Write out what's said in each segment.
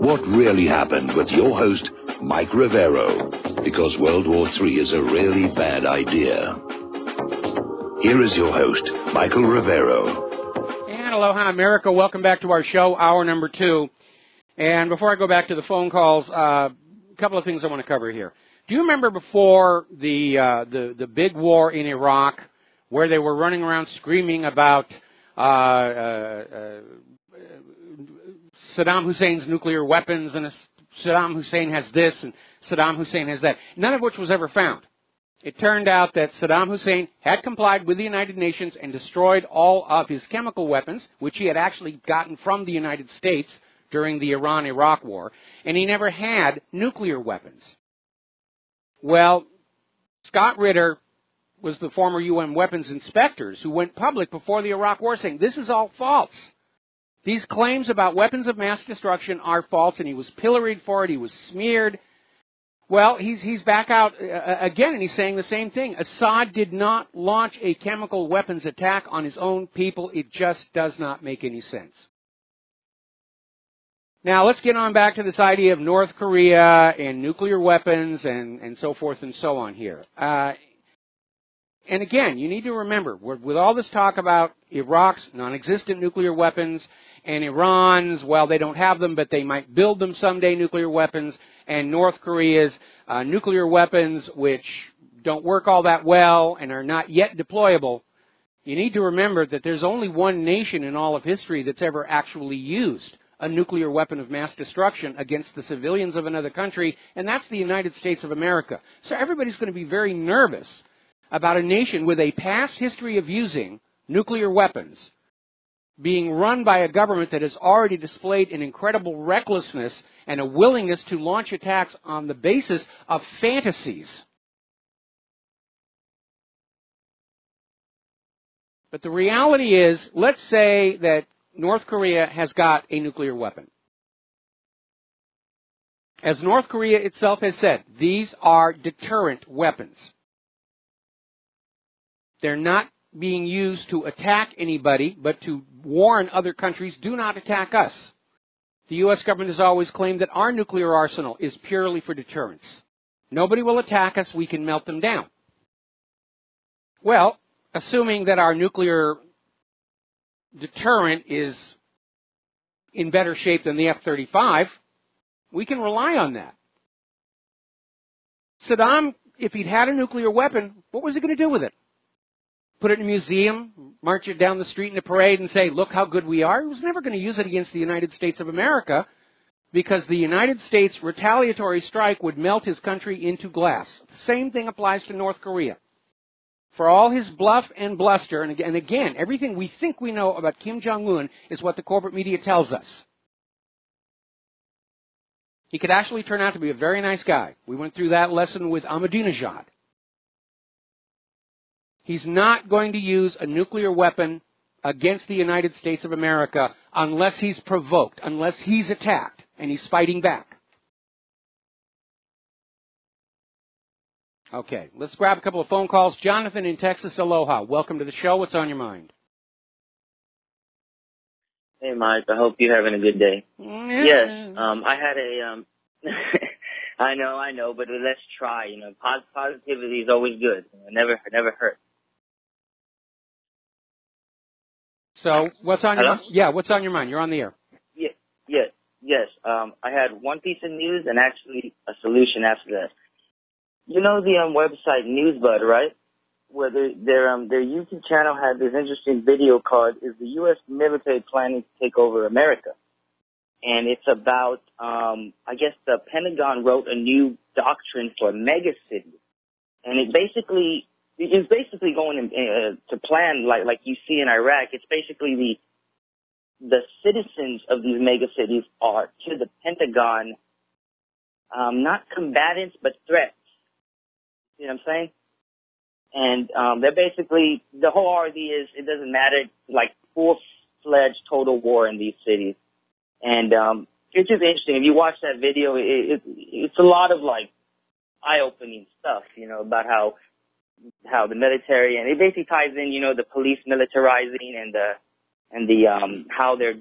What really happened with your host, Mike Rivero, because World War III is a really bad idea. Here is your host, Michael Rivero. And aloha, America. Welcome back to our show, hour number 2. And before I go back to the phone calls, a couple of things I want to cover here. Do you remember before the big war in Iraq, where they were running around screaming about Saddam Hussein's nuclear weapons, and Saddam Hussein has this and Saddam Hussein has that, none of which was ever found? It turned out that Saddam Hussein had complied with the United Nations and destroyed all of his chemical weapons, which he had actually gotten from the United States during the Iran-Iraq war, and he never had nuclear weapons. Well, Scott Ritter was the former UN weapons inspectors who went public before the Iraq war saying, this is all false. These claims about weapons of mass destruction are false, and he was pilloried for it. He was smeared. Well, he's back out again, and he's saying the same thing. Assad did not launch a chemical weapons attack on his own people. It just does not make any sense. Now, let's get on back to this idea of North Korea and nuclear weapons and so forth and so on here. And again, you need to remember, with all this talk about Iraq's non-existent nuclear weapons and Iran's, well, they don't have them, but they might build them someday, nuclear weapons, and North Korea's nuclear weapons, which don't work all that well and are not yet deployable, you need to remember that there's only one nation in all of history that's ever actually used a nuclear weapon of mass destruction against the civilians of another country, and that's the United States of America. So everybody's going to be very nervous about a nation with a past history of using nuclear weapons being run by a government that has already displayed an incredible recklessness and a willingness to launch attacks on the basis of fantasies. But the reality is, let's say that North Korea has got a nuclear weapon. As North Korea itself has said, these are deterrent weapons. They're not being used to attack anybody, but to warn other countries, do not attack us. The U.S. government has always claimed that our nuclear arsenal is purely for deterrence. Nobody will attack us, we can melt them down. Well, assuming that our nuclear deterrent is in better shape than the F-35, we can rely on that. Saddam, if he'd had a nuclear weapon, what was he going to do with it? Put it in a museum, march it down the street in a parade and say, look how good we are? He was never going to use it against the United States of America, because the United States retaliatory strike would melt his country into glass. The same thing applies to North Korea. For all his bluff and bluster, and again, everything we think we know about Kim Jong-un is what the corporate media tells us. He could actually turn out to be a very nice guy. We went through that lesson with Ahmadinejad. He's not going to use a nuclear weapon against the United States of America unless he's provoked, unless he's attacked, and he's fighting back. Okay, let's grab a couple of phone calls. Jonathan in Texas, aloha. Welcome to the show. What's on your mind? Hey, Mike. I hope you're having a good day. Yes, I had a, I know, but let's try. You know, positivity is always good. Never hurt. So, what's on your mind? Yeah, what's on your mind? You're on the air. Yes. I had one piece of news and actually a solution after that. You know the website Newsbud, right? Where their YouTube channel had this interesting video called "Is the U.S. military planning to take over America?" And it's about, I guess the Pentagon wrote a new doctrine for megacities, and it's basically going to plan like you see in Iraq. It's basically the citizens of these megacities are to the Pentagon, not combatants but threats. You know what I'm saying? And they're basically, the whole idea is it doesn't matter, like full-fledged total war in these cities. And it's just interesting. If you watch that video, it's a lot of like eye-opening stuff, you know, about how the military, and it basically ties in, you know, the police militarizing and the how they're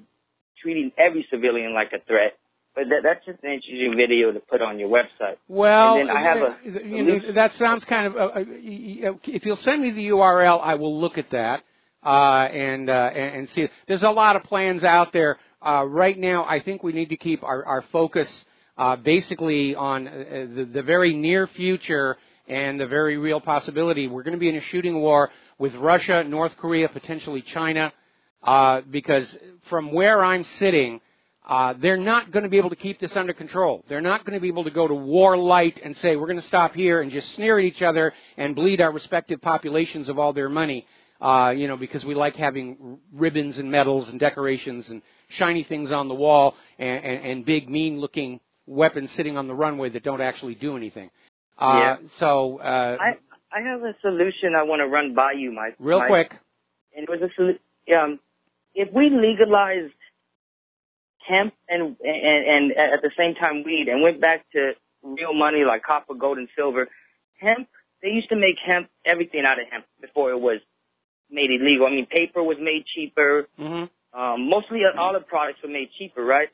treating every civilian like a threat. But that's just an interesting video to put on your website. Well, and then I have that sounds kind of. If you'll send me the URL, I will look at that and see. There's a lot of plans out there right now. I think we need to keep our focus basically on the very near future and the very real possibility. We're going to be in a shooting war with Russia, North Korea, potentially China, because from where I'm sitting, they're not going to be able to keep this under control. They're not going to be able to go to war light and say, we're going to stop here and just sneer at each other and bleed our respective populations of all their money, because we like having ribbons and medals and decorations and shiny things on the wall and big, mean-looking weapons sitting on the runway that don't actually do anything. I have a solution I want to run by you, Mike. Real quick. And it was if we legalized hemp and at the same time weed and went back to real money like copper, gold, and silver, hemp, they used to make hemp, everything out of hemp before it was made illegal. I mean, paper was made cheaper. Mm-hmm. Mostly all the products were made cheaper, right?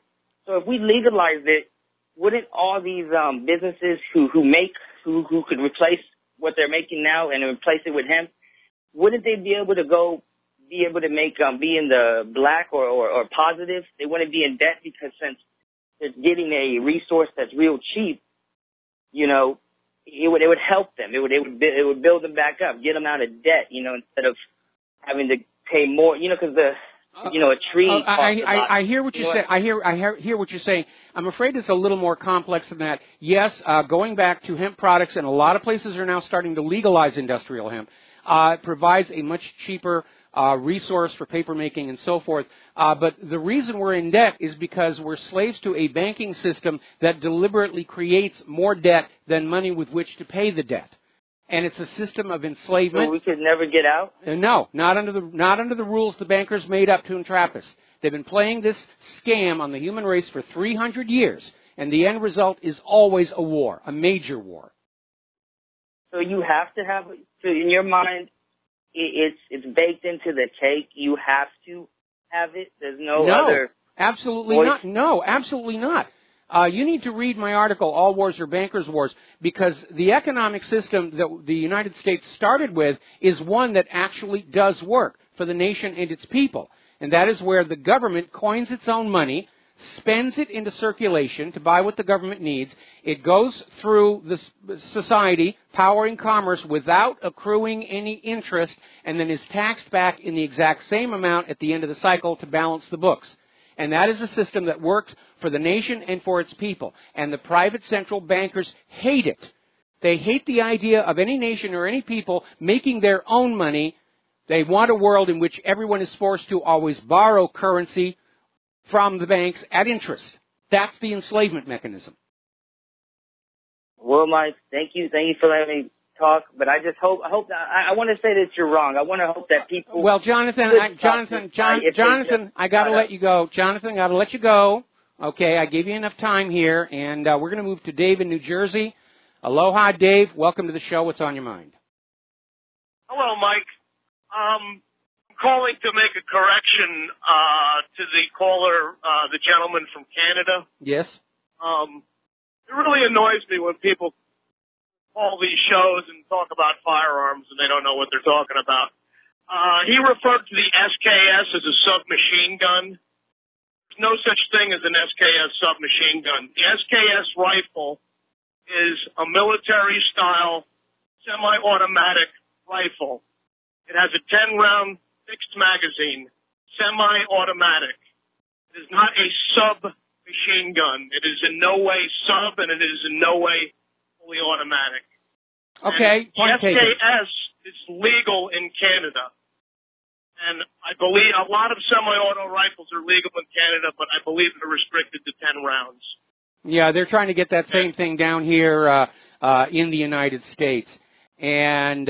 So if we legalized it, wouldn't all these businesses who could replace what they're making now and replace it with hemp, wouldn't they be able to make be in the black or positive? They wouldn't be in debt because since they're getting a resource that's real cheap, it would help them. It would build them back up, get them out of debt, instead of having to pay more, because a tree. I hear what you're saying. I hear what you're saying. I'm afraid it's a little more complex than that. Yes, going back to hemp products, and a lot of places are now starting to legalize industrial hemp. It provides a much cheaper resource for paper making and so forth. But the reason we're in debt is because we're slaves to a banking system that deliberately creates more debt than money with which to pay the debt. And it's a system of enslavement. So we could never get out? No, not under the rules the bankers made up to entrap us. They've been playing this scam on the human race for 300 years, and the end result is always a war, a major war. So you have to have, so in your mind, it's baked into the cake. You have to have it. There's no other. Absolutely not. No, absolutely not. You need to read my article, All Wars Are Bankers' Wars, because the economic system that the United States started with is one that actually does work for the nation and its people. And that is where the government coins its own money, spends it into circulation to buy what the government needs. It goes through the society, powering commerce without accruing any interest, and then is taxed back in the exact same amount at the end of the cycle to balance the books. And that is a system that works for the nation and for its people. And the private central bankers hate it. They hate the idea of any nation or any people making their own money. They want a world in which everyone is forced to always borrow currency from the banks at interest. That's the enslavement mechanism. Well, Mike, thank you for letting me talk. But I just hope that I want to say that you're wrong. I want to hope that people. Well, Jonathan, I got to let you go. Jonathan, got to let you go. Okay, I gave you enough time here, and we're going to move to Dave in New Jersey. Aloha, Dave. Welcome to the show. What's on your mind? Hello, Mike. I'm calling to make a correction to the caller, the gentleman from Canada. Yes. It really annoys me when people call these shows and talk about firearms and they don't know what they're talking about. He referred to the SKS as a submachine gun. There's no such thing as an SKS submachine gun. The SKS rifle is a military-style, semi-automatic rifle. It has a 10-round fixed magazine, semi-automatic. It is not a submachine gun. It is in no way sub, and it is in no way fully automatic. Okay, point taken. The SKS is legal in Canada. And I believe a lot of semi-auto rifles are legal in Canada, but I believe they're restricted to 10 rounds. Yeah, they're trying to get that same thing down here in the United States. And,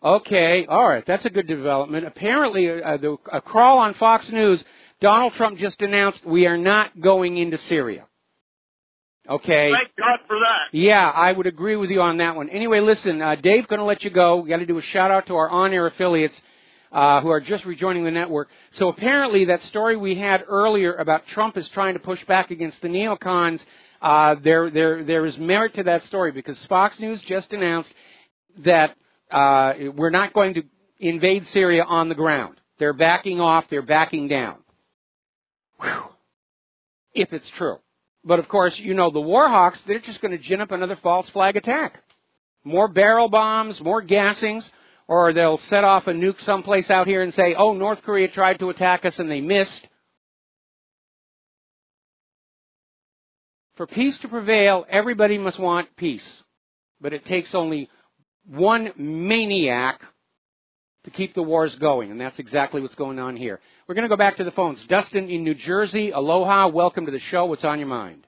okay, all right, that's a good development. Apparently, a crawl on Fox News, Donald Trump just announced we are not going into Syria. Okay. Thank God for that. Yeah, I would agree with you on that one. Anyway, listen, Dave's going to let you go. We've got to do a shout-out to our on-air affiliates. who are just rejoining the network. So apparently that story we had earlier about Trump is trying to push back against the neocons, there is merit to that story because Fox News just announced that we're not going to invade Syria on the ground. They're backing off. They're backing down. Whew. If it's true. But, of course, you know, the war hawks, they're just going to gin up another false flag attack. More barrel bombs, more gassings, or they'll set off a nuke someplace out here and say, oh, North Korea tried to attack us and they missed. For peace to prevail, everybody must want peace. But it takes only one maniac to keep the wars going, and that's exactly what's going on here. We're going to go back to the phones. Dustin in New Jersey, aloha, welcome to the show. What's on your mind?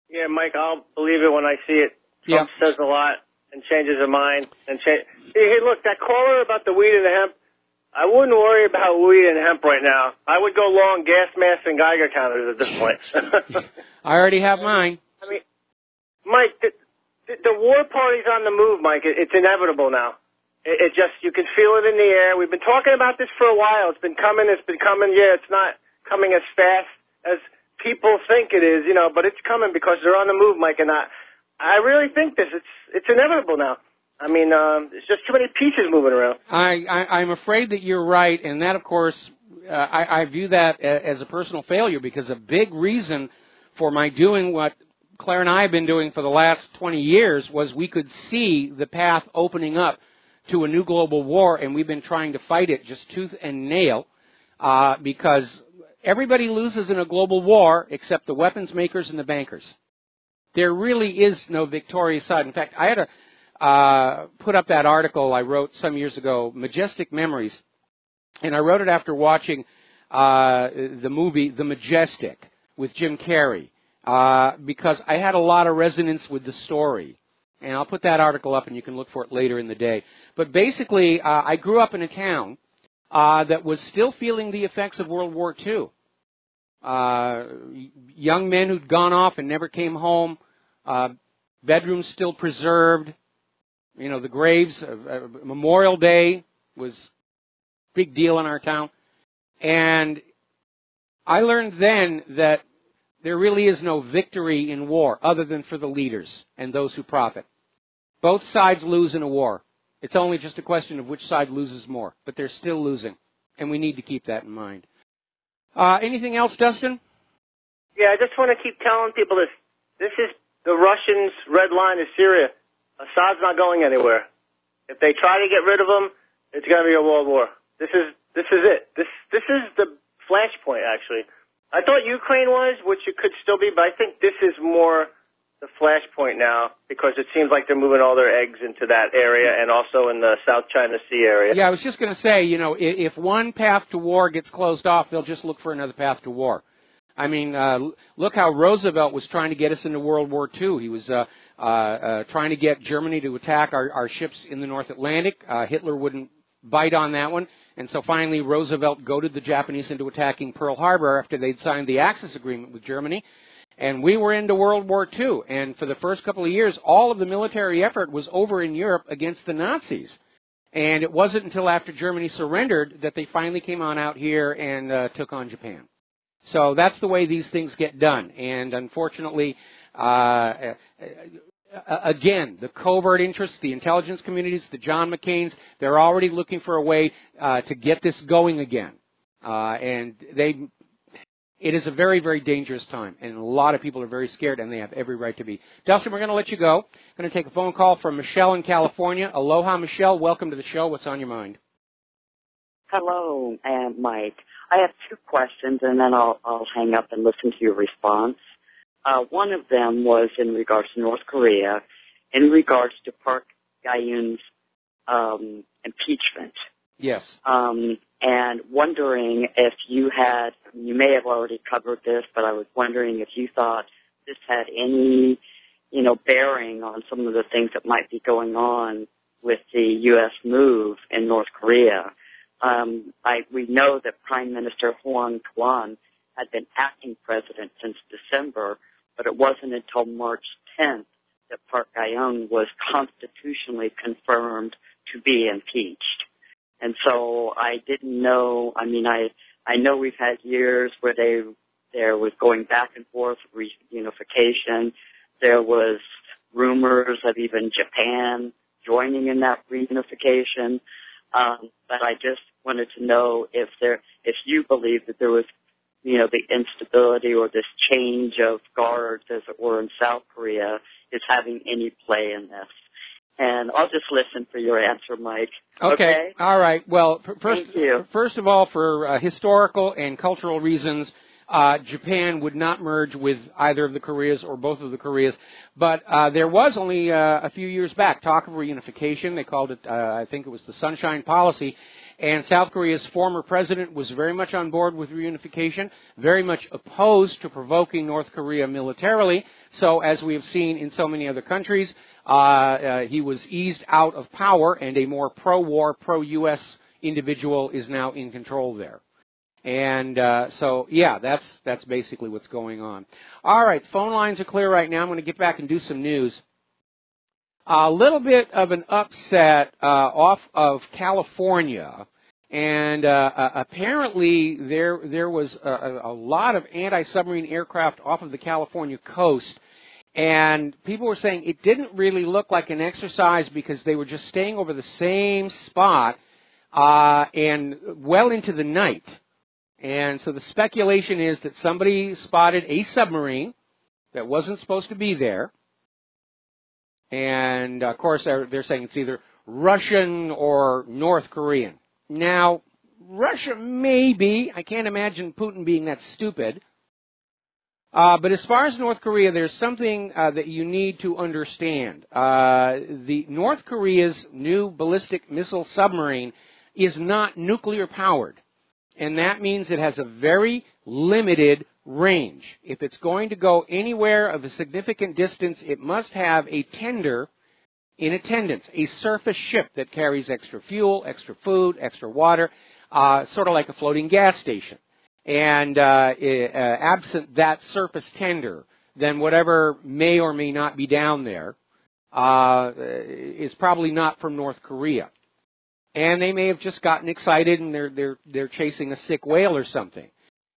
Yeah, Mike, I'll believe it when I see it. Trump says a lot and changes his mind. Hey, look, that caller about the weed and the hemp, I wouldn't worry about weed and hemp right now. I would go long gas masks and Geiger counters at this point. I already have mine. I mean, Mike, the war party's on the move, Mike. It's inevitable now. It just, you can feel it in the air. We've been talking about this for a while. It's been coming. Yeah, it's not coming as fast as people think it is, you know, but it's coming because they're on the move, Mike. And I really think it's inevitable now. I mean, it's just too many pieces moving around. I'm afraid that you're right, and that, of course, I view that as a personal failure because a big reason for my doing what Claire and I have been doing for the last 20 years was we could see the path opening up to a new global war, and we've been trying to fight it just tooth and nail because everybody loses in a global war except the weapons makers and the bankers. There really is no victorious side. In fact, I had to put up that article I wrote some years ago, Majestic Memories, and I wrote it after watching the movie The Majestic with Jim Carrey because I had a lot of resonance with the story. And I'll put that article up and you can look for it later in the day. But basically, I grew up in a town that was still feeling the effects of World War II. Young men who'd gone off and never came home, bedrooms still preserved, you know, the graves, Memorial Day was a big deal in our town. And I learned then that there really is no victory in war other than for the leaders and those who profit. Both sides lose in a war. It's only just a question of which side loses more, but they're still losing, and we need to keep that in mind. Anything else, Dustin? Yeah, I just want to keep telling people this. This is the Russians' red line is Syria. Assad's not going anywhere. If they try to get rid of him, it's going to be a world war. This is it. This is the flashpoint, actually. I thought Ukraine was, which it could still be, but I think this is more the flashpoint now because it seems like they're moving all their eggs into that area and also in the South China Sea area. Yeah, I was just going to say, you know, if one path to war gets closed off, they'll just look for another path to war. I mean, look how Roosevelt was trying to get us into World War II. He was trying to get Germany to attack our ships in the North Atlantic. Hitler wouldn't bite on that one. And so finally, Roosevelt goaded the Japanese into attacking Pearl Harbor after they'd signed the Axis Agreement with Germany. And we were into World War II. And for the first couple of years, all of the military effort was over in Europe against the Nazis. And it wasn't until after Germany surrendered that they finally came on out here and took on Japan. So that's the way these things get done. And unfortunately, again, the covert interests, the intelligence communities, the John McCains, they're already looking for a way to get this going again. And it is a very, very dangerous time. And a lot of people are very scared, and they have every right to be. Dustin, we're going to let you go. I'm going to take a phone call from Michelle in California. Aloha, Michelle. Welcome to the show. What's on your mind? Hello, Mike. I have two questions, and then I'll hang up and listen to your response. One of them was in regards to North Korea, in regards to Park Geun-hye's impeachment. Yes. And wondering if you may have already covered this, but I was wondering if you thought this had any, bearing on some of the things that might be going on with the U.S. move in North Korea. We know that Prime Minister Hwang Kwan had been acting president since December, but it wasn't until March 10th that Park Geun was constitutionally confirmed to be impeached. And so I didn't know. I mean, I know we've had years where there was going back and forth reunification. There was rumors of even Japan joining in that reunification. But I just wanted to know if you believe that there was, the instability or this change of guards, as it were, in South Korea is having any play in this. And I'll just listen for your answer, Mike. Okay. All right. Well, first of all, for historical and cultural reasons, Japan would not merge with either of the Koreas or both of the Koreas. But there was only a few years back talk of reunification. They called it, I think it was the Sunshine Policy. And South Korea's former president was very much on board with reunification, very much opposed to provoking North Korea militarily. So as we have seen in so many other countries, he was eased out of power, and a more pro-war, pro-U.S. individual is now in control there. And so, yeah, that's basically what's going on. All right, phone lines are clear right now. I'm going to get back and do some news. A little bit of an upset off of California, and apparently there was a lot of anti-submarine aircraft off of the California coast, and people were saying it didn't really look like an exercise because they were just staying over the same spot and well into the night. And so the speculation is that somebody spotted a submarine that wasn't supposed to be there. And, of course, they're saying it's either Russian or North Korean. Now, Russia maybe. I can't imagine Putin being that stupid. But as far as North Korea, there's something that you need to understand. The North Korea's new ballistic missile submarine is not nuclear powered. And that means it has a very limited range. If it's going to go anywhere of a significant distance, it must have a tender in attendance, a surface ship that carries extra fuel, extra food, extra water, sort of like a floating gas station. And absent that surface tender, then whatever may or may not be down there is probably not from North Korea. And they may have just gotten excited and they're chasing a sick whale or something.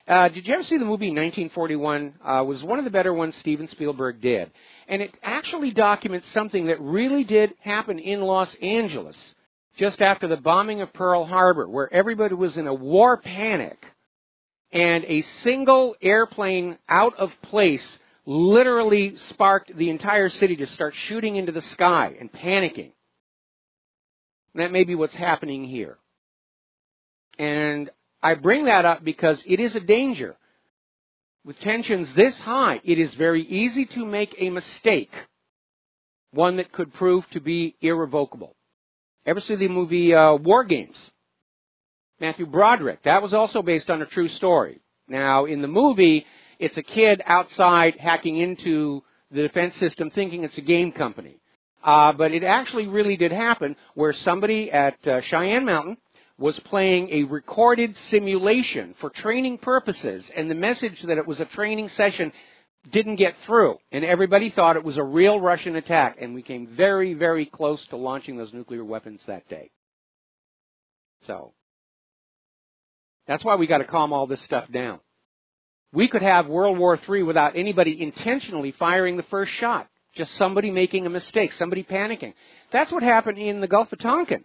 Did you ever see the movie 1941? It was one of the better ones Steven Spielberg did. And it actually documents something that really did happen in Los Angeles just after the bombing of Pearl Harbor, where everybody was in a war panic. And a single airplane out of place literally sparked the entire city to start shooting into the sky and panicking. And that may be what's happening here. And I bring that up because it is a danger. With tensions this high, it is very easy to make a mistake, one that could prove to be irrevocable. Ever see the movie War Games? Matthew Broderick. That was also based on a true story. Now, in the movie, it's a kid outside hacking into the defense system thinking it's a game company. But it actually really did happen where somebody at Cheyenne Mountain was playing a recorded simulation for training purposes, and the message that it was a training session didn't get through, and everybody thought it was a real Russian attack, and we came very, very close to launching those nuclear weapons that day. So that's why we got to calm all this stuff down. We could have World War III without anybody intentionally firing the first shot. Just somebody making a mistake, somebody panicking. That's what happened in the Gulf of Tonkin.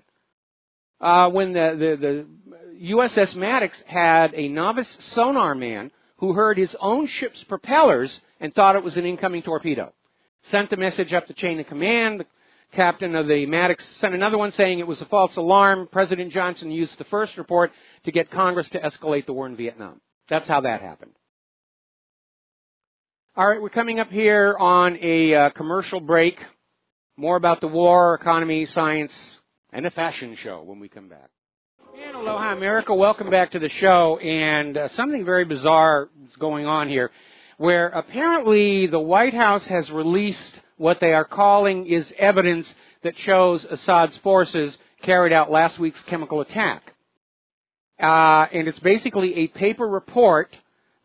When the USS Maddox had a novice sonar man who heard his own ship's propellers and thought it was an incoming torpedo. Sent the message up the chain of command. The captain of the Maddox sent another one saying it was a false alarm. President Johnson used the first report to get Congress to escalate the war in Vietnam. That's how that happened. All right, we're coming up here on a commercial break. More about the war, economy, science, and a fashion show when we come back. And aloha, America. Welcome back to the show. And something very bizarre is going on here, where apparently the White House has released what they are calling is evidence that shows Assad's forces carried out last week's chemical attack. And it's basically a paper report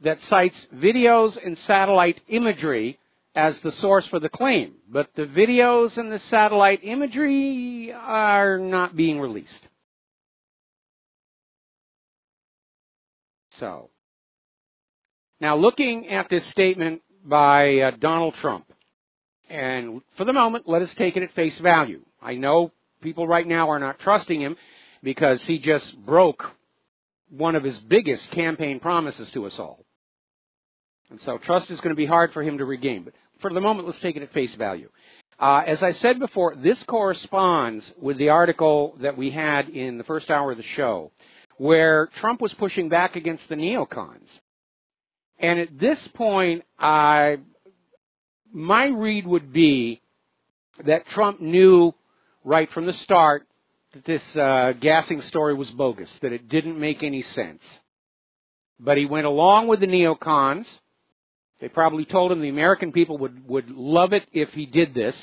that cites videos and satellite imagery as the source for the claim. But the videos and the satellite imagery are not being released. so. Now, looking at this statement by Donald Trump, and for the moment, let us take it at face value. I know people right now are not trusting him because he just broke one of his biggest campaign promises to us all. And so trust is going to be hard for him to regain. But for the moment, let's take it at face value. As I said before, this corresponds with the article that we had in the first hour of the show, where Trump was pushing back against the neocons. And at this point, my read would be that Trump knew right from the start that this gassing story was bogus, that it didn't make any sense. But he went along with the neocons. They probably told him the American people would love it if he did this.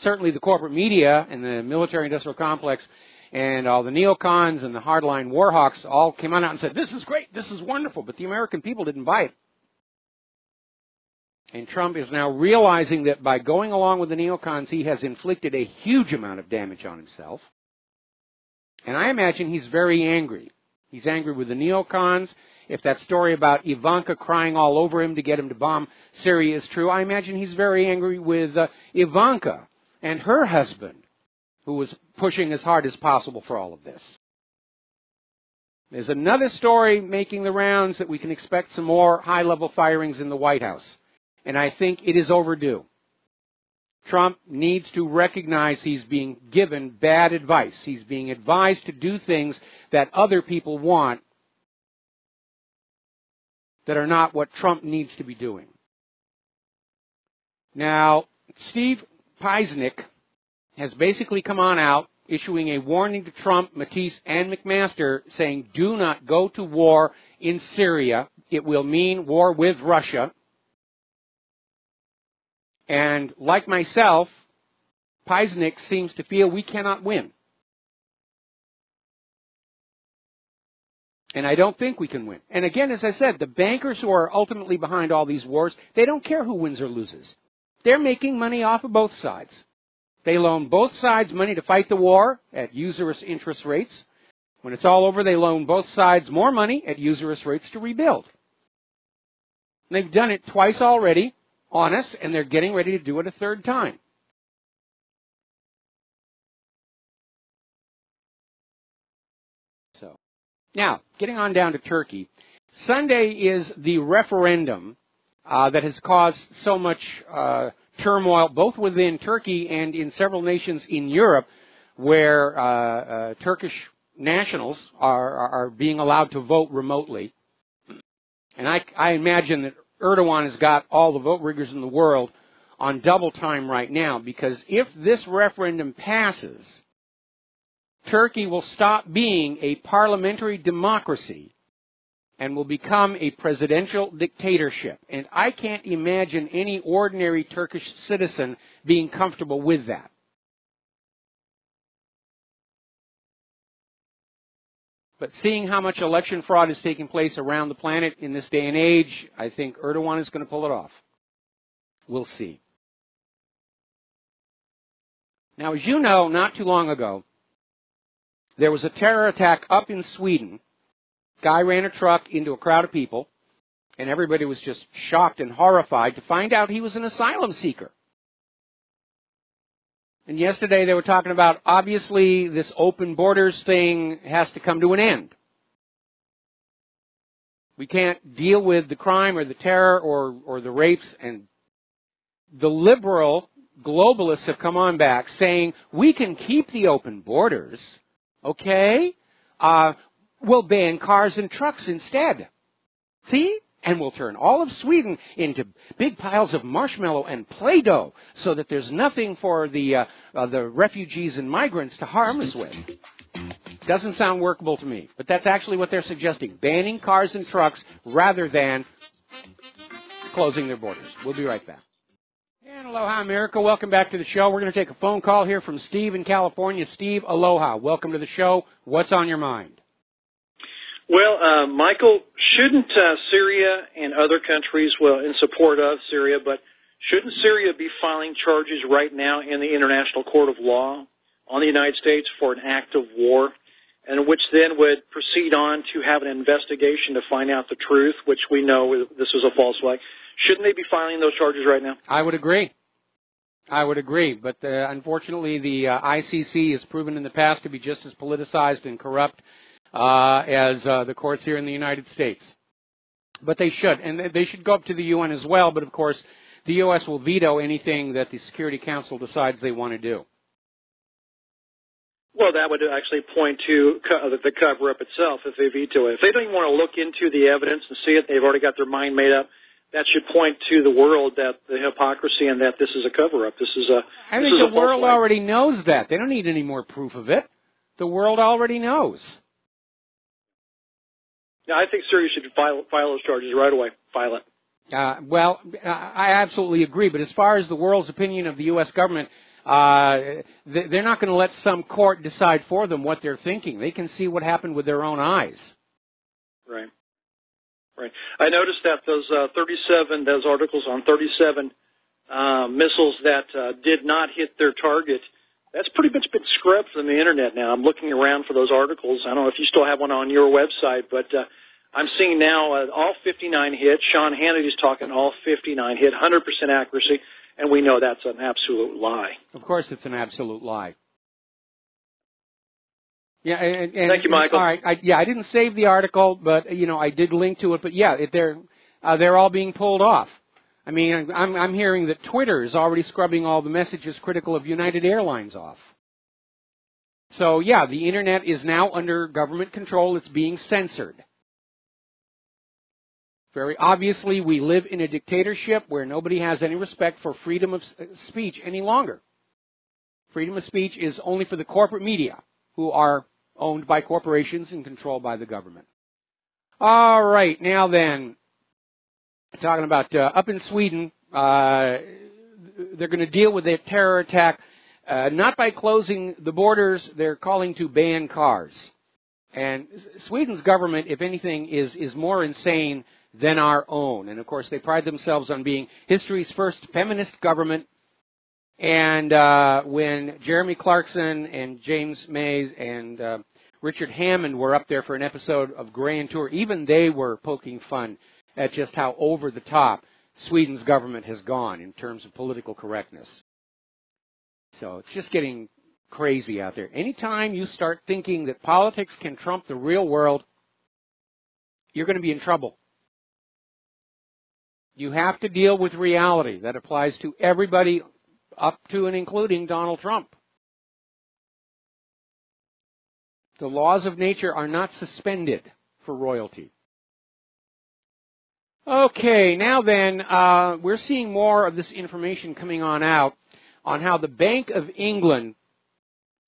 Certainly the corporate media and the military-industrial complex and all the neocons and the hardline warhawks all came on out and said, this is great, this is wonderful, but the American people didn't buy it. And Trump is now realizing that by going along with the neocons, he has inflicted a huge amount of damage on himself. And I imagine he's very angry. He's angry with the neocons. If that story about Ivanka crying all over him to get him to bomb Syria is true, I imagine he's very angry with Ivanka and her husband, who was pushing as hard as possible for all of this. There's another story making the rounds that we can expect some more high-level firings in the White House. And I think it is overdue. Trump needs to recognize he's being given bad advice. He's being advised to do things that other people want that are not what Trump needs to be doing. Now, Steve Peisnick has basically come on out issuing a warning to Trump, Mattis, and McMaster saying, do not go to war in Syria. It will mean war with Russia. And like myself, Peisnick seems to feel we cannot win. And I don't think we can win. And again, as I said, the bankers who are ultimately behind all these wars, they don't care who wins or loses. They're making money off of both sides. They loan both sides money to fight the war at usurious interest rates. When it's all over, they loan both sides more money at usurious rates to rebuild. And they've done it twice already on us, and they're getting ready to do it a third time. So, now, getting on down to Turkey. Sunday is the referendum that has caused so much turmoil, both within Turkey and in several nations in Europe, where Turkish nationals are being allowed to vote remotely. And I imagine that Erdogan has got all the vote riggers in the world on double time right now, because if this referendum passes, Turkey will stop being a parliamentary democracy and will become a presidential dictatorship. And I can't imagine any ordinary Turkish citizen being comfortable with that. But seeing how much election fraud is taking place around the planet in this day and age, I think Erdogan is going to pull it off. We'll see. Now, as you know, not too long ago, there was a terror attack up in Sweden. Guy ran a truck into a crowd of people, and everybody was just shocked and horrified to find out he was an asylum seeker. And yesterday they were talking about, obviously, this open borders thing has to come to an end. We can't deal with the crime or the terror or the rapes. And the liberal globalists have come on back saying, we can keep the open borders, okay? We'll ban cars and trucks instead. See? And we'll turn all of Sweden into big piles of marshmallow and Play-Doh so that there's nothing for the refugees and migrants to harm us with. Doesn't sound workable to me, but that's actually what they're suggesting, banning cars and trucks rather than closing their borders. We'll be right back. And aloha, America. Welcome back to the show. We're going to take a phone call here from Steve in California. Steve, aloha. Welcome to the show. What's on your mind? Well, Michael, shouldn't Syria and other countries, well, in support of Syria, but shouldn't Syria be filing charges right now in the International Court of Law on the United States for an act of war? and which then would proceed on to have an investigation to find out the truth, which we know this was a false flag. Shouldn't they be filing those charges right now? I would agree. But unfortunately, the ICC has proven in the past to be just as politicized and corrupt as the courts here in the United States. But they should, and they should go up to the UN as well, but of course, the U.S. will veto anything that the Security Council decides they want to do. Well, that would actually point to the cover-up itself if they veto it. If they don't even want to look into the evidence and see it, they've already got their mind made up. That should point to the world that the hypocrisy and that this is a cover-up. I think the world already knows that. They don't need any more proof of it. The world already knows. Yeah, I think Syria should file those charges right away. File it. Well, I absolutely agree. But as far as the world's opinion of the U.S. government, they're not going to let some court decide for them what they're thinking. They can see what happened with their own eyes. Right. Right. I noticed that those articles on 37 missiles that did not hit their target, that's pretty much been scrubbed from the Internet now. I'm looking around for those articles. I don't know if you still have one on your website, but I'm seeing now all 59 hit. Sean Hannity's talking all 59 hit, 100% accuracy, and we know that's an absolute lie. Of course it's an absolute lie. Yeah, and thank you, Michael. All right, I didn't save the article, but I did link to it. But yeah, they're all being pulled off. I mean, I'm hearing that Twitter is already scrubbing all the messages critical of United Airlines off. So yeah, the Internet is now under government control. It's being censored. Very obviously, we live in a dictatorship where nobody has any respect for freedom of speech any longer. Freedom of speech is only for the corporate media, who are owned by corporations and controlled by the government. All right, now then, talking about up in Sweden, they're going to deal with their terror attack not by closing the borders. They're calling to ban cars. And Sweden's government, if anything, is more insane than our own. And, of course, they pride themselves on being history's first feminist government. And when Jeremy Clarkson and James Mays and Richard Hammond were up there for an episode of Grand Tour, even they were poking fun at just how over the top Sweden's government has gone in terms of political correctness. So it's just getting crazy out there. Anytime you start thinking that politics can trump the real world, you're going to be in trouble. You have to deal with reality. That applies to everybody up to and including Donald Trump. The laws of nature are not suspended for royalty. Okay, now then, we're seeing more of this information coming on out on how the Bank of England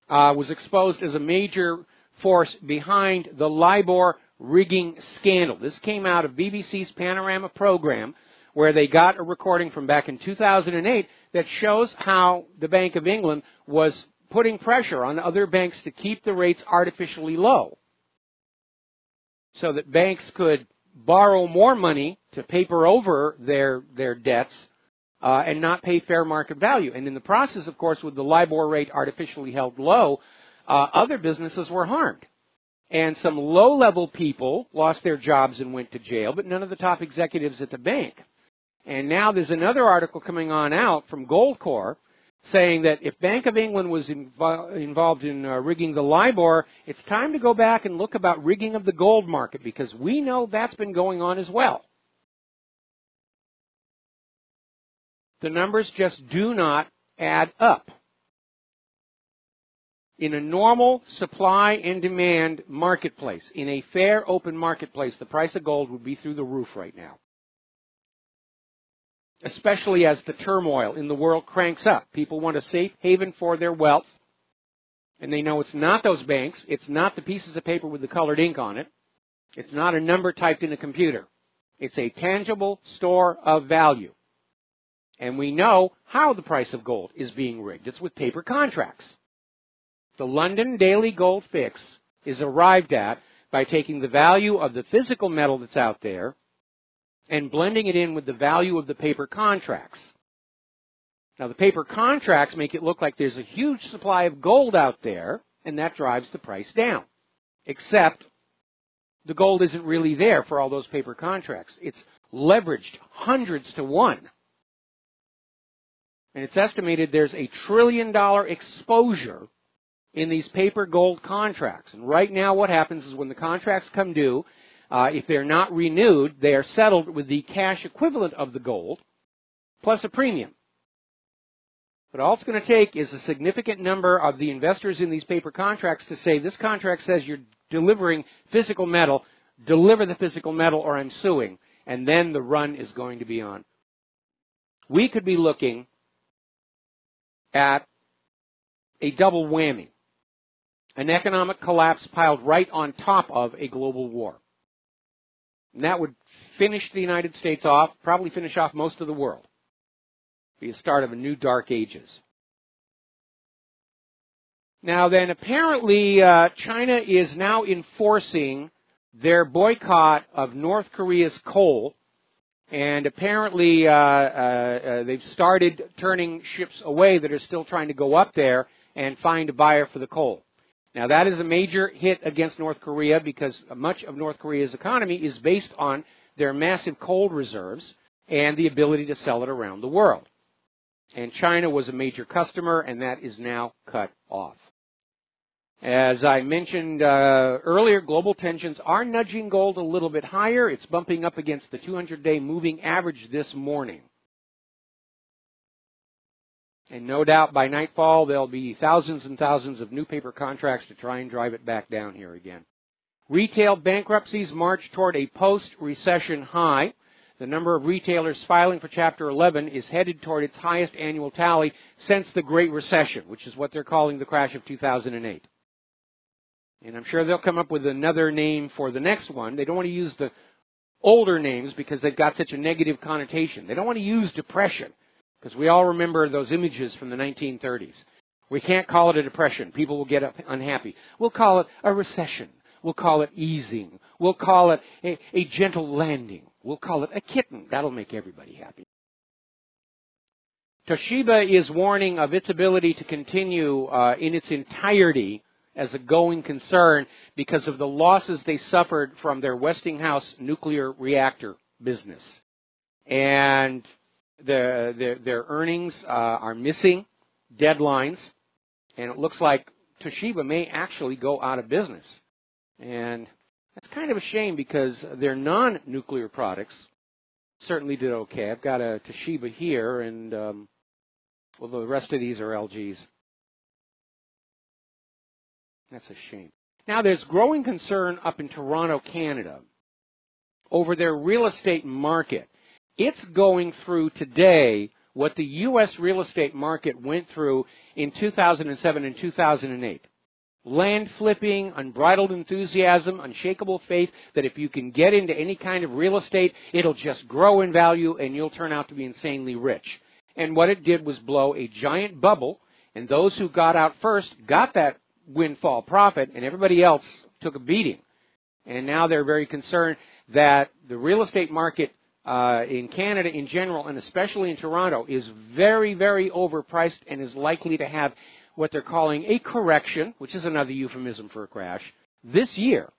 was exposed as a major force behind the LIBOR rigging scandal. This came out of BBC's Panorama program, where they got a recording from back in 2008 that shows how the Bank of England was putting pressure on other banks to keep the rates artificially low so that banks could borrow more money to paper over their debts and not pay fair market value. And in the process, of course, with the LIBOR rate artificially held low, other businesses were harmed. And some low-level people lost their jobs and went to jail, but none of the top executives at the bank. And now there's another article coming on out from Goldcore saying that if Bank of England was involved in rigging the LIBOR, it's time to go back and look about rigging of the gold market, because we know that's been going on as well. The numbers just do not add up. In a normal supply and demand marketplace, in a fair open marketplace, the price of gold would be through the roof right now. Especially as the turmoil in the world cranks up. People want a safe haven for their wealth, and they know it's not those banks, it's not the pieces of paper with the colored ink on it, it's not a number typed in a computer. It's a tangible store of value. And we know how the price of gold is being rigged. It's with paper contracts. The London Daily Gold Fix is arrived at by taking the value of the physical metal that's out there and blending it in with the value of the paper contracts. Now, the paper contracts make it look like there's a huge supply of gold out there, and that drives the price down. except the gold isn't really there for all those paper contracts. It's leveraged hundreds to one. And it's estimated there's $1 trillion exposure in these paper gold contracts. And right now what happens is when the contracts come due, if they're not renewed, they are settled with the cash equivalent of the gold plus a premium. But all it's going to take is a significant number of the investors in these paper contracts to say, this contract says you're delivering physical metal, deliver the physical metal or I'm suing. And then the run is going to be on. We could be looking at a double whammy, an economic collapse piled right on top of a global war. And that would finish the United States off, probably finish off most of the world. Be the start of a new dark ages. Now then, apparently China is now enforcing their boycott of North Korea's coal. And apparently they've started turning ships away that are still trying to go up there and find a buyer for the coal. Now that is a major hit against North Korea because much of North Korea's economy is based on their massive coal reserves and the ability to sell it around the world. And China was a major customer, and that is now cut off. As I mentioned earlier, global tensions are nudging gold a little bit higher. It's bumping up against the 200-day moving average this morning. And no doubt by nightfall, there'll be thousands and thousands of new paper contracts to try and drive it back down here again. Retail bankruptcies march toward a post-recession high. The number of retailers filing for Chapter 11 is headed toward its highest annual tally since the Great Recession, which is what they're calling the crash of 2008. And I'm sure they'll come up with another name for the next one. They don't want to use the older names because they've got such a negative connotation. They don't want to use depression because we all remember those images from the 1930s. We can't call it a depression. People will get unhappy. We'll call it a recession. We'll call it easing. We'll call it a gentle landing. We'll call it a kitten. That'll make everybody happy. Toshiba is warning of its ability to continue in its entirety as a going concern because of the losses they suffered from their Westinghouse nuclear reactor business. And their earnings are missing deadlines, and it looks like Toshiba may actually go out of business. And that's kind of a shame because their non-nuclear products certainly did okay. I've got a Toshiba here, and well, the rest of these are LGs. That's a shame. Now, there's growing concern up in Toronto, Canada, over their real estate market. It's going through today what the U.S. real estate market went through in 2007 and 2008. Land flipping, unbridled enthusiasm, unshakable faith that if you can get into any kind of real estate, it'll just grow in value and you'll turn out to be insanely rich. And what it did was blow a giant bubble, and those who got out first got that windfall profit, and everybody else took a beating. And now they're very concerned that the real estate market in Canada in general, and especially in Toronto, is very, very overpriced and is likely to have what they're calling a correction, which is another euphemism for a crash, this year.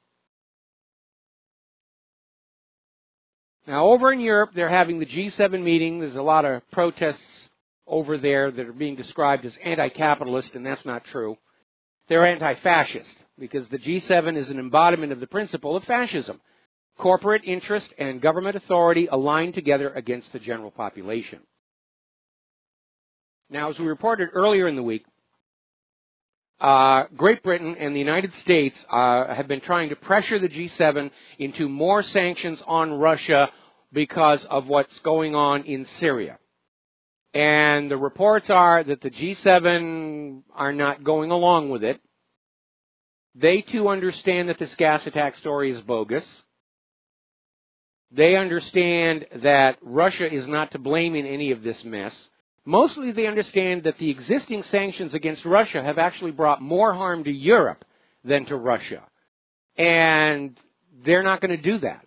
Now, over in Europe, they're having the G7 meeting. There's a lot of protests over there that are being described as anti-capitalist, and that's not true. They're anti-fascist, because the G7 is an embodiment of the principle of fascism. Corporate interest and government authority aligned together against the general population. Now, as we reported earlier in the week, Great Britain and the United States have been trying to pressure the G7 into more sanctions on Russia because of what's going on in Syria. And the reports are that the G7 are not going along with it. They too understand that this gas attack story is bogus. They understand that Russia is not to blame in any of this mess. Mostly they understand that the existing sanctions against Russia have actually brought more harm to Europe than to Russia. And they're not going to do that.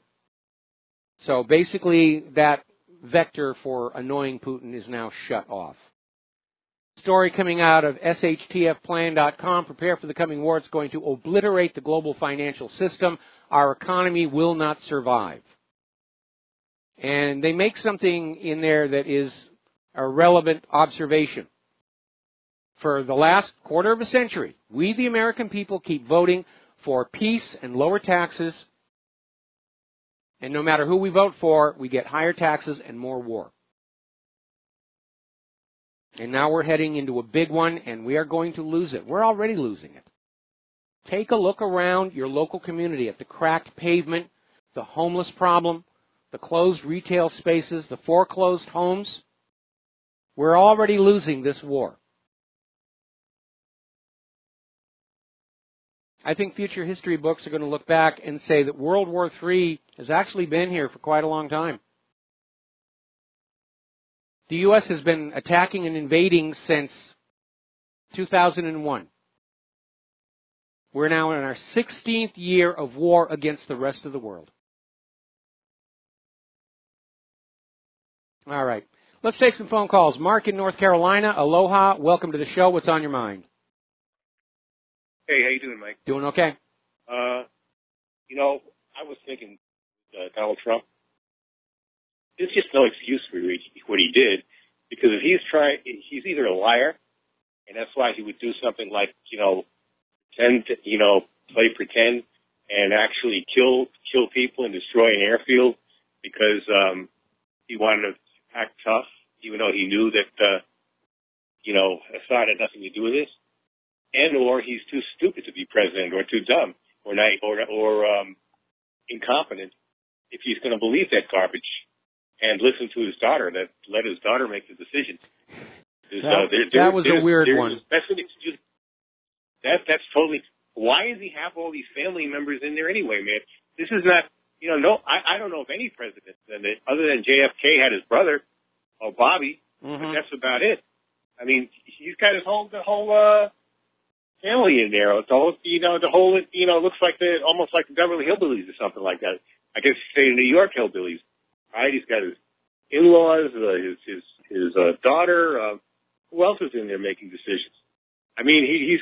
So basically that vector for annoying Putin is now shut off. story coming out of shtfplan.com, prepare for the coming war. It's going to obliterate the global financial system. Our economy will not survive. And they make something in there that is a relevant observation. For the last quarter of a century, we, the American people, keep voting for peace and lower taxes. And no matter who we vote for, we get higher taxes and more war. And now we're heading into a big one, and we are going to lose it. We're already losing it. Take a look around your local community at the cracked pavement, the homeless problem, the closed retail spaces, the foreclosed homes. We're already losing this war. I think future history books are going to look back and say that World War III has actually been here for quite a long time. The U.S. has been attacking and invading since 2001. We're now in our 16th year of war against the rest of the world. All right. Let's take some phone calls. Mark in North Carolina. Aloha. Welcome to the show. What's on your mind? Hey, how you doing, Mike? Doing okay. I was thinking Donald Trump, there's just no excuse for what he did, because if he's either a liar, and that's why he would do something like, play pretend and actually kill people and destroy an airfield because he wanted to act tough, even though he knew that, Assad had nothing to do with this, or he's too stupid to be president, or too dumb, or incompetent if he's going to believe that garbage and listen to his daughter, let his daughter make the decision. That was a weird one. That's an excuse. That's totally. Why does he have all these family members in there anyway, man? This is not. I don't know of any president other than JFK had his brother, or Bobby, but that's about it. I mean, he's got the whole family in there. It's all, looks like almost like the Beverly Hillbillies or something like that. I guess say New York Hillbillies, right? He's got his in-laws, his daughter. Who else is in there making decisions? I mean, he's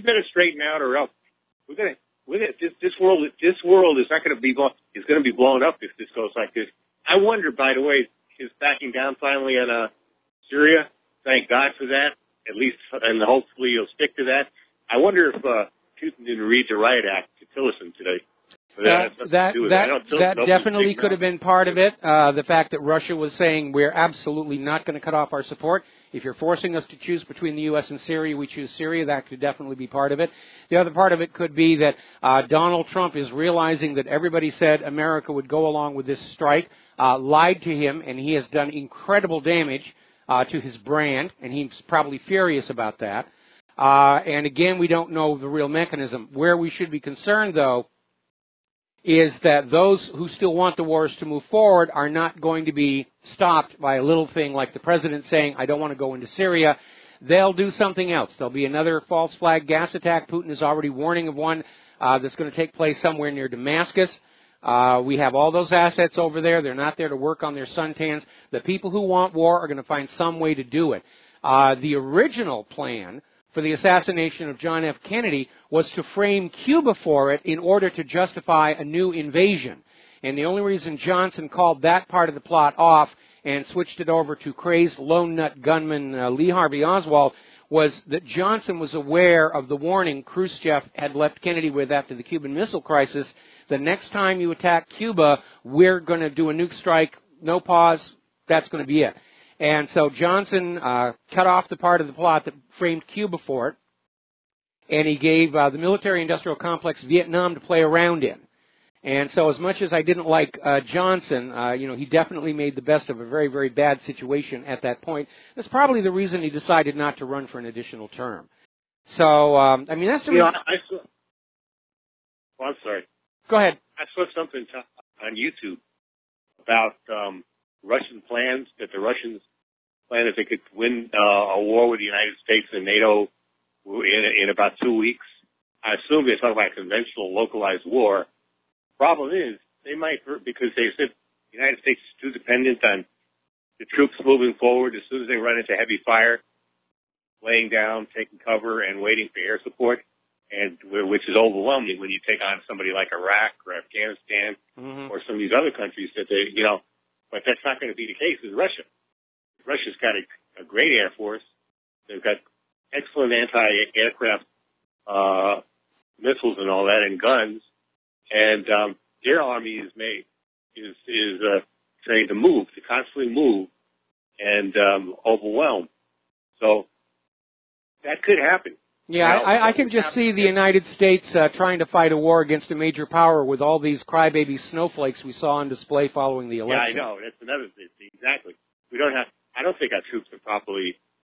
better straighten out, or else this world is not going to be blown up if this goes like this. I wonder, by the way, his backing down finally on Syria. Thank God for that. At least, and hopefully he'll stick to that. I wonder if Putin didn't read the riot act to Tillerson today. That definitely could have been part of it. The fact that Russia was saying we're absolutely not going to cut off our support. If you're forcing us to choose between the U.S. and Syria, we choose Syria. That could definitely be part of it. The other part of it could be that Donald Trump is realizing that everybody said America would go along with this strike, lied to him, and he has done incredible damage to his brand, and he's probably furious about that. And again, we don't know the real mechanism. Where we should be concerned, though, is that those who still want the wars to move forward are not going to be stopped by a little thing like the president saying, I don't want to go into Syria. They'll do something else. There'll be another false flag gas attack. Putin is already warning of one that's going to take place somewhere near Damascus. We have all those assets over there. They're not there to work on their suntans. The people who want war are going to find some way to do it. The original plan for the assassination of John F. Kennedy was to frame Cuba for it in order to justify a new invasion. And the only reason Johnson called that part of the plot off and switched it over to crazed lone nut gunman Lee Harvey Oswald was that Johnson was aware of the warning Khrushchev had left Kennedy with after the Cuban Missile Crisis. The next time you attack Cuba, we're going to do a nuke strike, no pause, that's going to be it. And so Johnson cut off the part of the plot that framed Cuba for it, and he gave the military-industrial complex Vietnam to play around in. And so as much as I didn't like Johnson, he definitely made the best of a very, very bad situation at that point. That's probably the reason he decided not to run for an additional term. So, that's the reason. I'm sorry. Go ahead. I saw something on YouTube about Russian plans, that the Russians plan that they could win a war with the United States and NATO in about 2 weeks. I assume they're talking about a conventional localized war. Problem is, they might, because they said the United States is too dependent on the troops moving forward as soon as they run into heavy fire, laying down, taking cover, and waiting for air support, and which is overwhelming when you take on somebody like Iraq or Afghanistan or some of these other countries that they, but that's not going to be the case with Russia. Russia's got a great air force. They've got excellent anti-aircraft missiles and all that, and guns, and their army is trained to move, to constantly move, and overwhelm. So that could happen. Yeah, I can just see the United States trying to fight a war against a major power with all these crybaby snowflakes we saw on display following the election. Yeah, I know. That's another thing. Exactly. I don't think our troops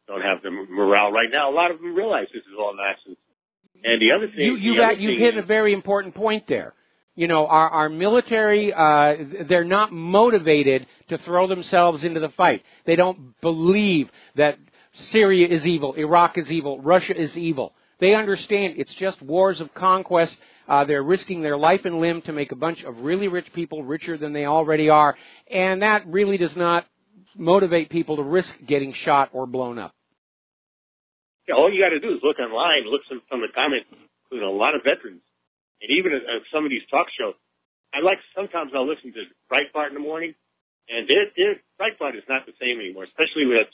don't have the morale right now. A lot of them realize this is all nonsense. And the other thing... You've hit a very important point there. Our military, they're not motivated to throw themselves into the fight. They don't believe that Syria is evil, Iraq is evil, Russia is evil. They understand it's just wars of conquest. They're risking their life and limb to make a bunch of really rich people richer than they already are. And that really does not motivate people to risk getting shot or blown up. Yeah, all you got to do is look online, look from the comments, a lot of veterans. And even at some of these talk shows, sometimes I'll listen to Breitbart in the morning, and their Breitbart is not the same anymore, especially with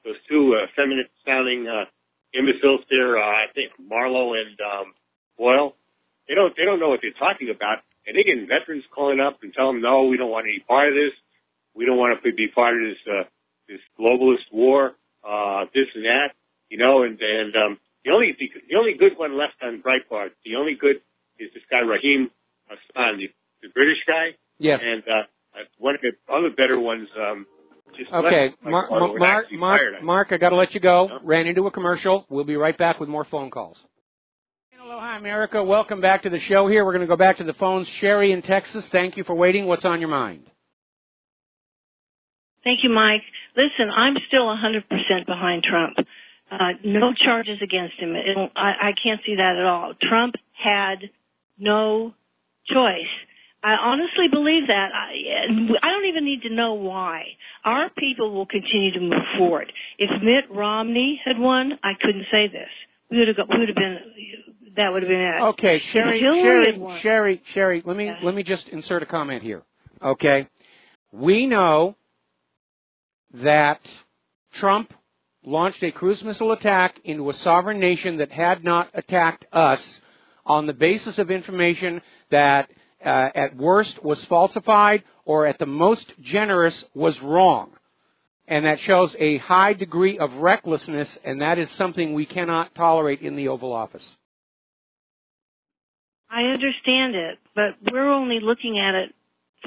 those two feminist-sounding imbeciles there, I think Marlowe and Boyle. They don't know what they're talking about, and they're getting veterans calling up and telling them, no, we don't want any part of this. We don't want to be part of this globalist war, this and that, and the only good one left on Breitbart, the only good is this guy Raheem Hassan, the British guy. Yes. And one of the other better ones just okay, left. Mark, I got to let you go. Yep. Ran into a commercial. We'll be right back with more phone calls. Aloha, America. Welcome back to the show here. We're going to go back to the phones. Sherry in Texas, thank you for waiting. What's on your mind? Thank you, Mike. Listen, I'm still 100% behind Trump. No charges against him. I can't see that at all. Trump had no choice. I honestly believe that. I don't even need to know why. Our people will continue to move forward. If Mitt Romney had won, I couldn't say this. That would have been it. Okay, Sherry, let me just insert a comment here. Okay, we know that Trump launched a cruise missile attack into a sovereign nation that had not attacked us on the basis of information that at worst was falsified or at the most generous was wrong. And that shows a high degree of recklessness, and that is something we cannot tolerate in the Oval Office. I understand it, but we're only looking at it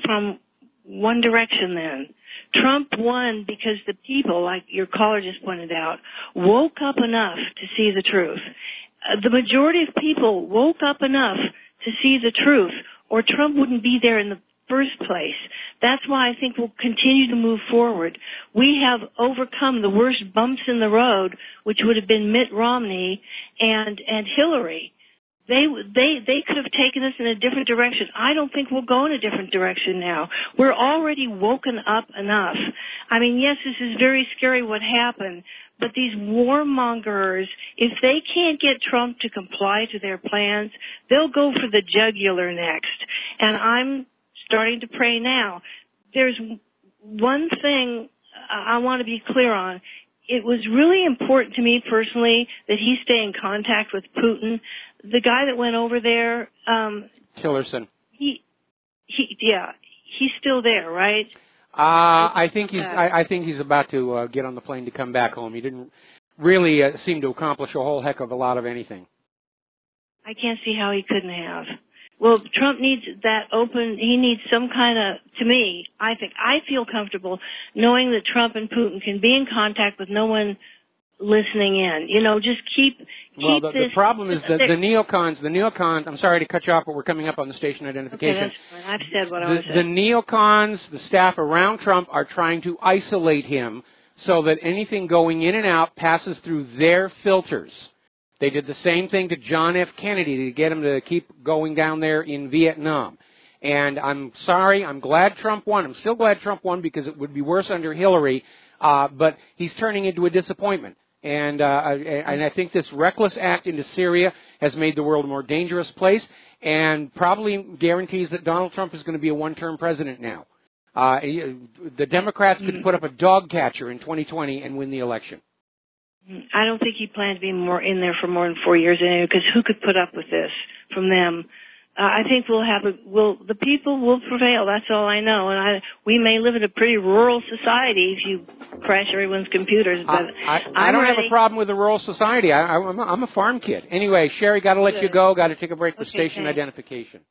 from one direction then. Trump won because the people, like your caller just pointed out, woke up enough to see the truth. The majority of people woke up enough to see the truth, or Trump wouldn't be there in the first place. That's why I think we'll continue to move forward. We have overcome the worst bumps in the road, which would have been Mitt Romney and Hillary. They could have taken us in a different direction. I don't think we'll go in a different direction now. We're already woken up enough. I mean, yes, this is very scary what happened, but these warmongers, if they can't get Trump to comply to their plans, they'll go for the jugular next. And I'm starting to pray now. There's one thing I want to be clear on. It was really important to me personally that he stay in contact with Putin. The guy that went over there, Tillerson. He's still there, right? I think he's about to get on the plane to come back home. He didn't really seem to accomplish a whole heck of a lot of anything. I can't see how he couldn't have. Well, Trump needs that open. He needs some kind of. To me, I feel comfortable knowing that Trump and Putin can be in contact with no one listening in. Just keep well, the problem is that the neocons, I'm sorry to cut you off, but we're coming up on the station identification. Okay, that's fine. I've said what I was saying. The neocons, the staff around Trump, are trying to isolate him so that anything going in and out passes through their filters. They did the same thing to John F. Kennedy to get him to keep going down there in Vietnam. And I'm sorry, I'm glad Trump won. I'm still glad Trump won because it would be worse under Hillary, but he's turning into a disappointment. And I think this reckless act into Syria has made the world a more dangerous place and probably guarantees that Donald Trump is going to be a one-term president now. The Democrats could put up a dog catcher in 2020 and win the election. I don't think he planned to be in there for more than 4 years anyway, because who could put up with this from them? I think the people will prevail. That's all I know. And we may live in a pretty rural society if you crash everyone's computers. But I don't have a problem with a rural society. I'm a farm kid. Anyway, Sherry, got to let you go. Got to take a break for station identification.